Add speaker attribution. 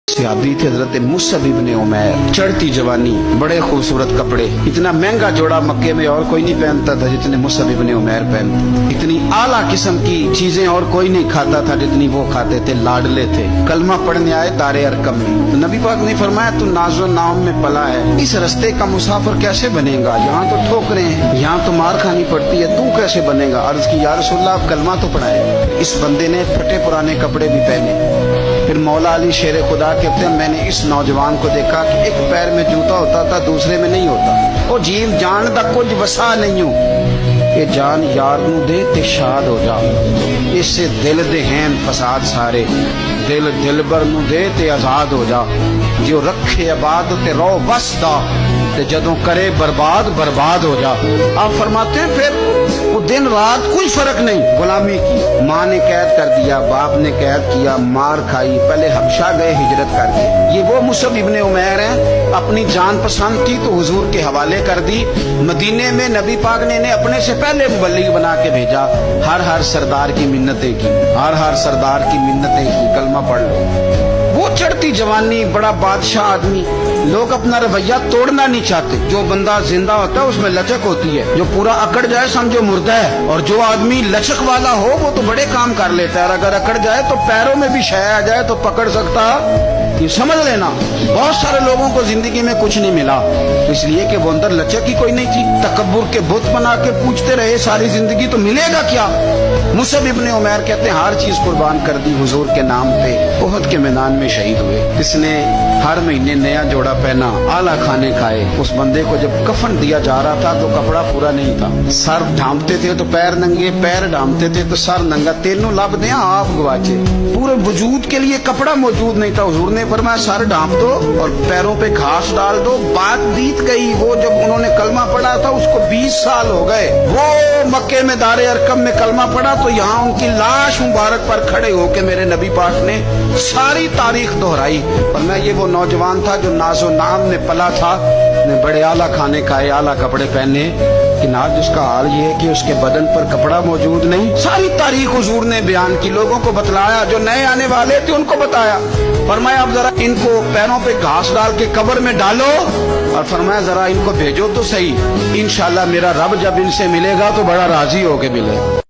Speaker 1: सहाबी थे हजरत मुसअब इब्ने उमैर, चढ़ती जवानी, बड़े खूबसूरत कपड़े, इतना महंगा जोड़ा मक्के में और कोई नहीं पहनता था जितने मुसअब इब्ने उमैर पहनते। इतनी आला किस्म की चीजें और कोई नहीं खाता था जितनी वो खाते थे, लाडले थे। कलमा पढ़ने आए दारे अरकम में, तो नबी पाक ने फरमाया तू नाजो नाम में पला है, इस रस्ते का मुसाफिर कैसे बनेगा? यहाँ तो ठोकरे हैं, यहाँ तो मार खानी पड़ती है, तू कैसे बनेगा? अर्ज की या रसूलल्लाह आप कलमा तो पढ़ाए। इस बंदे ने फटे पुराने कपड़े भी पहने। फिर मौला अली शेर खुदा कहते हैं मैंने इस नौजवान को देखा कि एक पैर में जूता होता था दूसरे में नहीं होता। वो जीव जान दा कुछ वसा नहीं हो, ये जान यार नू दे ते शाद हो जा, इससे दिल दे हैं फसाद सारे, दिल दिलबर नू दे ते आजाद हो जा। जो रखे आबाद ते रो वसदा ते जदों करे बर्बाद बर्बाद हो जा। आप फरमाते हैं फिर वो दिन रात कोई फर्क नहीं गुलामी की। माँ ने कैद कर दिया, बाप ने कैद किया, मार खाई, पहले हबशा गए हिजरत करके। ये वो मुसअब इब्ने उमैर हैं, अपनी जान पसंद थी तो हुजूर के हवाले कर दी। मदीने में नबी पाक ने इन्हें अपने से पहले मुबल्लिग बना के भेजा। हर सरदार की मिन्नतें की, हर सरदार की मिन्नतें की, कलमा पढ़ लो। वो चढ़ती जवानी, बड़ा बादशाह आदमी, लोग अपना रवैया तोड़ना नहीं चाहते। जो बंदा जिंदा होता है उसमें लचक होती है, जो पूरा अकड़ जाए समझो मुर्दा है, और जो आदमी लचक वाला हो वो तो बड़े काम कर लेता है। और अगर अकड़ जाए तो पैरों में भी शय आ जाए तो पकड़ सकता, ये समझ लेना। बहुत सारे लोगों को जिंदगी में कुछ नहीं मिला इसलिए कि वो अंदर लचक ही कोई नहीं थी। तकब्बुर के बुत बना के पूछते रहे सारी जिंदगी, तो मिलेगा क्या? मुसअब इब्ने उमैर कहते हैं हर चीज कुर्बान कर दी हुजूर के नाम पे, उहद के मैदान में शहीद हुए। इसने हर महीने नया जोड़ा पहना, आला खाने खाए। उस बंदे को जब कफन दिया जा रहा था तो कपड़ा पूरा नहीं था, सर ढांपते थे तो पैर नंगे, पैर ढांपते थे तो सर नंगा, तीनों लब दे आप गवाचे। पूरे वजूद के लिए कपड़ा मौजूद नहीं था। हुजूर ने फरमाया सर ढांप दो और पैरों पे घास डाल दो। बात बीत गई। वो जब उन्होंने कलमा पढ़ा था उसको 20 साल हो गए। वो मक्के में दारे अरकम में कलमा पढ़ा तो यहाँ उनकी लाश मुबारक पर खड़े होके मेरे नबी पाक ने सारी तारीख दोहराई। और मैं ये वो नौजवान था जो नाजो नाम में पला था, ने बड़े आला खाने खाए, आला कपड़े पहने, कि आज उसका हाल ये है कि उसके बदन पर कपड़ा मौजूद नहीं। सारी तारीख हुजूर ने बयान की, लोगों को बतलाया, जो नए आने वाले थे उनको बताया। फरमाया अब जरा इनको पैरों पे घास डाल के कब्र में डालो, और फरमाया जरा इनको भेजो तो सही, इंशाल्लाह मेरा रब जब इनसे मिलेगा तो बड़ा राजी होके मिलेगा।